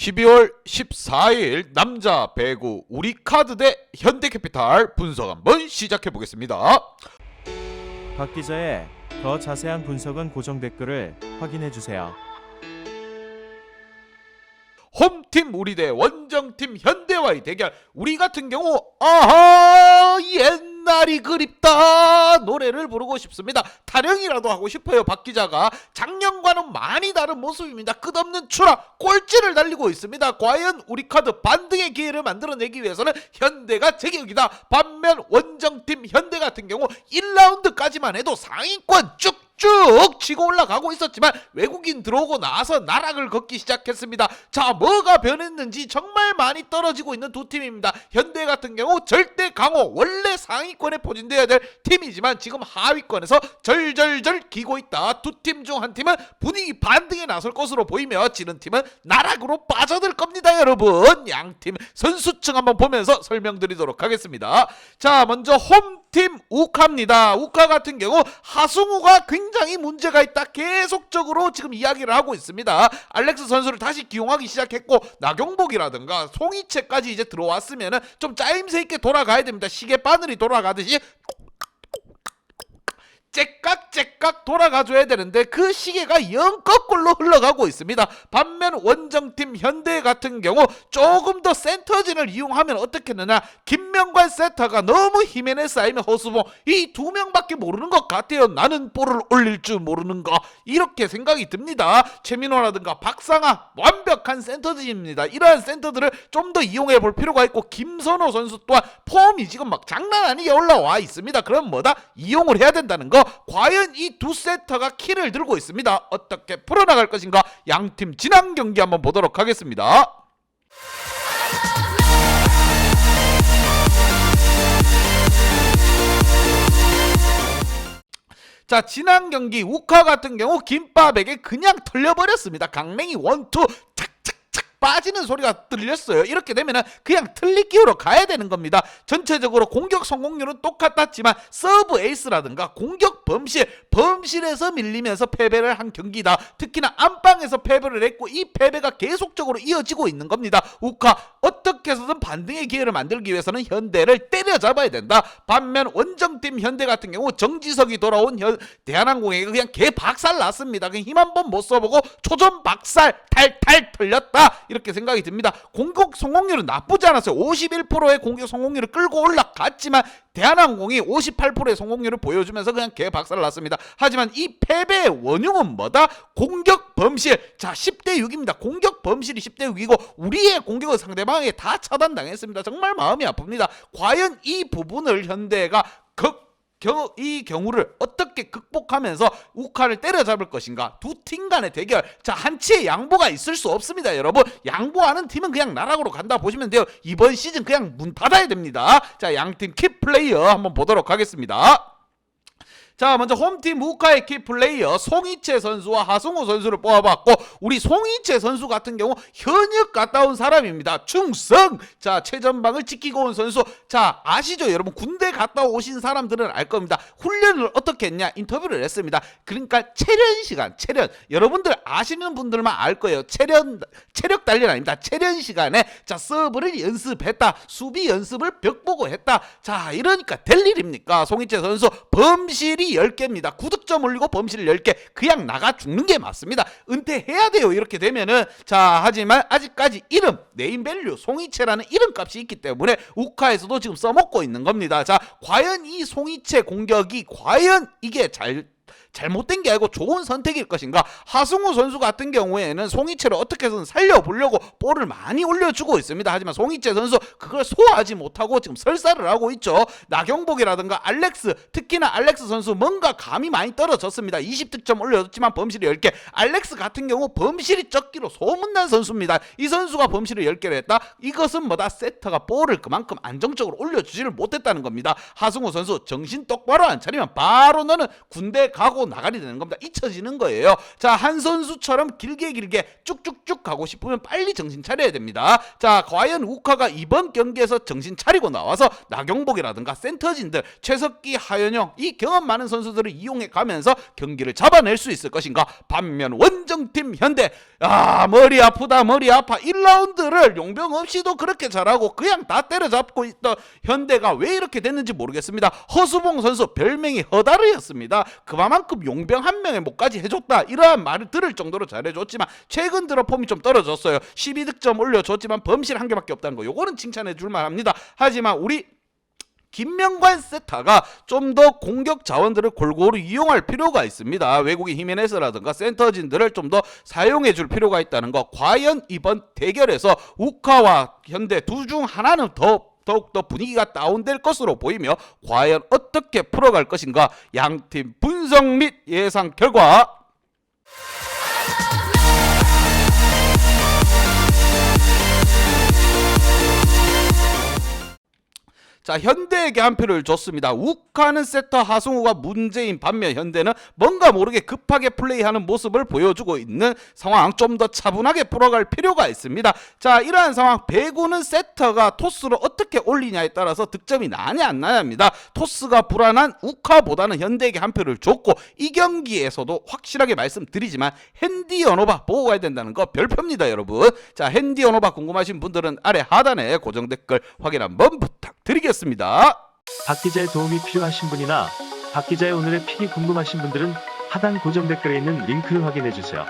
12월 14일 남자 배구 우리카드 대 현대캐피탈 분석 한번 시작해 보겠습니다. 박 기자의 더 자세한 분석은 고정 댓글을 확인해 주세요. 홈팀 우리 대 원정팀 현대와의 대결. 우리 같은 경우 아하 옛날이 그립다 노래를 부르고 싶습니다. 타령이라도 하고 싶어요. 박 기자가 작년과는 많이 다른 모습입니다. 끝없는 추락 꼴찌를 달리고 있습니다. 과연 우리 카드 반등의 기회를 만들어내기 위해서는 현대가 제격이다. 반면 원정팀 현대 같은 경우 1라운드까지만 해도 상위권 쭉 치고 올라가고 있었지만 외국인 들어오고 나서 나락을 걷기 시작했습니다. 자, 뭐가 변했는지 정말 많이 떨어지고 있는 두 팀입니다. 현대 같은 경우 절대 강호, 원래 상위권에 포진되어야 될 팀이지만 지금 하위권에서 절절절 기고 있다. 두 팀 중 한 팀은 분위기 반등에 나설 것으로 보이며 지는 팀은 나락으로 빠져들 겁니다. 여러분, 양팀 선수층 한번 보면서 설명드리도록 하겠습니다. 자, 먼저 홈팀 우카입니다. 우카 같은 경우 하승우가 굉장히 문제가 있다. 계속적으로 지금 이야기를 하고 있습니다. 알렉스 선수를 다시 기용하기 시작했고 나경복이라든가 송이채까지 이제 들어왔으면 좀 짜임새 있게 돌아가야 됩니다. 시계 바늘이 돌아가듯이 째깍째깍 돌아가줘야 되는데 그 시계가 영 거꾸로 흘러가고 있습니다. 반면 원정팀 현대 같은 경우 조금 더 센터진을 이용하면 어떻겠느냐. 김명관 세터가 너무 히메네 쌓이면 허수봉 이 두 명밖에 모르는 것 같아요. 나는 볼을 올릴 줄 모르는 거 이렇게 생각이 듭니다. 최민호라든가 박상아 완벽한 센터진입니다. 이러한 센터들을 좀 더 이용해 볼 필요가 있고 김선호 선수 또한 폼이 지금 막 장난 아니게 올라와 있습니다. 그럼 뭐다? 이용을 해야 된다는 거. 과연 이 두 세터가 키를 들고 있습니다. 어떻게 풀어나갈 것인가. 양팀 지난 경기 한번 보도록 하겠습니다. 자, 지난 경기 우카 같은 경우 김밥에게 그냥 털려버렸습니다. 강냉이 원투 빠지는 소리가 들렸어요. 이렇게 되면은 그냥 틀리기로 가야 되는 겁니다. 전체적으로 공격 성공률은 똑같았지만 서브 에이스라든가 공격 범실에서 밀리면서 패배를 한 경기다. 특히나 안방에서 패배를 했고 이 패배가 계속적으로 이어지고 있는 겁니다. 우카 어떻게 해서든 반등의 기회를 만들기 위해서는 현대를 때려잡아야 된다. 반면 원정팀 현대 같은 경우 정지석이 돌아온 대한항공에게 그냥 개 박살 났습니다. 그냥 힘 한 번 못 써보고 초전 박살 탈탈 털렸다. 이렇게 생각이 듭니다. 공격 성공률은 나쁘지 않았어요. 51%의 공격 성공률을 끌고 올라갔지만 대한항공이 58%의 성공률을 보여주면서 그냥 개박살을 났습니다. 하지만 이 패배의 원흉은 뭐다? 공격 범실. 자, 10대 6입니다. 공격 범실이 10대 6이고 우리의 공격을 상대방에게 다 차단당했습니다. 정말 마음이 아픕니다. 과연 이 부분을 현대가 이 경우를 어떻게 극복하면서 우카를 때려잡을 것인가. 두 팀 간의 대결. 자, 한치의 양보가 있을 수 없습니다. 여러분, 양보하는 팀은 그냥 나락으로 간다 보시면 돼요. 이번 시즌 그냥 문 닫아야 됩니다. 자, 양팀 키플레이어 한번 보도록 하겠습니다. 자, 먼저 홈팀 우카의 키플레이어 송이채 선수와 하승우 선수를 뽑아봤고 우리 송이채 선수 같은 경우 현역 갔다 온 사람입니다. 충성! 자, 최전방을 지키고 온 선수. 자, 아시죠 여러분? 군대 갔다 오신 사람들은 알 겁니다. 훈련을 어떻게 했냐? 인터뷰를 했습니다. 그러니까 체련 시간, 여러분들 아시는 분들만 알 거예요. 체력 단련 아닙니다. 체련 시간에 자, 서브를 연습했다. 수비 연습을 벽 보고 했다. 자, 이러니까 될 일입니까? 송이채 선수 범실이 10개입니다. 구득점 올리고 범실 10개. 그냥 나가 죽는 게 맞습니다. 은퇴해야 돼요. 이렇게 되면은. 자, 하지만 아직까지 이름, 네임밸류, 송이채라는 이름값이 있기 때문에 우카에서도 지금 써먹고 있는 겁니다. 자, 과연 이 송이채 공격이 과연 이게 잘못된 게 아니고 좋은 선택일 것인가. 하승우 선수 같은 경우에는 송이채를 어떻게 해서든 살려보려고 볼을 많이 올려주고 있습니다. 하지만 송이채 선수 그걸 소화하지 못하고 지금 설사를 하고 있죠. 나경복이라든가 알렉스, 특히나 알렉스 선수 뭔가 감이 많이 떨어졌습니다. 20득점 올려줬지만 범실이 10개. 알렉스 같은 경우 범실이 적기로 소문난 선수입니다. 이 선수가 범실을 10개를 했다. 이것은 뭐다? 세터가 볼을 그만큼 안정적으로 올려주지를 못했다는 겁니다. 하승우 선수 정신 똑바로 안 차리면 바로 너는 군대 가고 나가리 되는 겁니다. 잊혀지는 거예요. 자, 한 선수처럼 길게 쭉쭉쭉 가고 싶으면 빨리 정신 차려야 됩니다. 자, 과연 우카가 이번 경기에서 정신 차리고 나와서 나경복이라든가 센터진들, 최석기, 하현영 이 경험 많은 선수들을 이용해 가면서 경기를 잡아낼 수 있을 것인가. 반면 원정팀 현대 야, 머리 아프다, 머리 아파. 1라운드를 용병 없이도 그렇게 잘하고 그냥 다 때려잡고 있던 현대가 왜 이렇게 됐는지 모르겠습니다. 허수봉 선수 별명이 허다르였습니다. 그만큼 용병 한 명의 목까지 해줬다, 이러한 말을 들을 정도로 잘해줬지만 최근 들어 폼이 좀 떨어졌어요. 12득점 올려줬지만 범실 한 개밖에 없다는 거, 요거는 칭찬해 줄만 합니다. 하지만 우리 김명관 세타가 좀 더 공격 자원들을 골고루 이용할 필요가 있습니다. 외국인 히메네스라든가 센터진들을 좀 더 사용해 줄 필요가 있다는 거. 과연 이번 대결에서 우카와 현대 둘 중 하나는 더욱더 분위기가 다운될 것으로 보이며 과연 어떻게 풀어갈 것인가, 양팀 분석 및 예상 결과. 자, 현대에게 한 표를 줬습니다. 욱하는 세터 하승우가 문제인 반면 현대는 뭔가 모르게 급하게 플레이하는 모습을 보여주고 있는 상황, 좀 더 차분하게 풀어갈 필요가 있습니다. 자, 이러한 상황, 배구는 세터가 토스로 어떻게 올리냐에 따라서 득점이 나냐 안 나냐입니다. 토스가 불안한 욱하보다는 현대에게 한 표를 줬고, 이 경기에서도 확실하게 말씀드리지만 핸디 언어바 보고 가야 된다는 거 별표입니다, 여러분. 자, 핸디 언어바 궁금하신 분들은 아래 하단에 고정 댓글 확인 한번 부탁드리겠습니다. 박 기자의 도움이 필요하신 분이나 박 기자의 오늘의 픽이 궁금하신 분들은 하단 고정 댓글에 있는 링크를 확인해 주세요.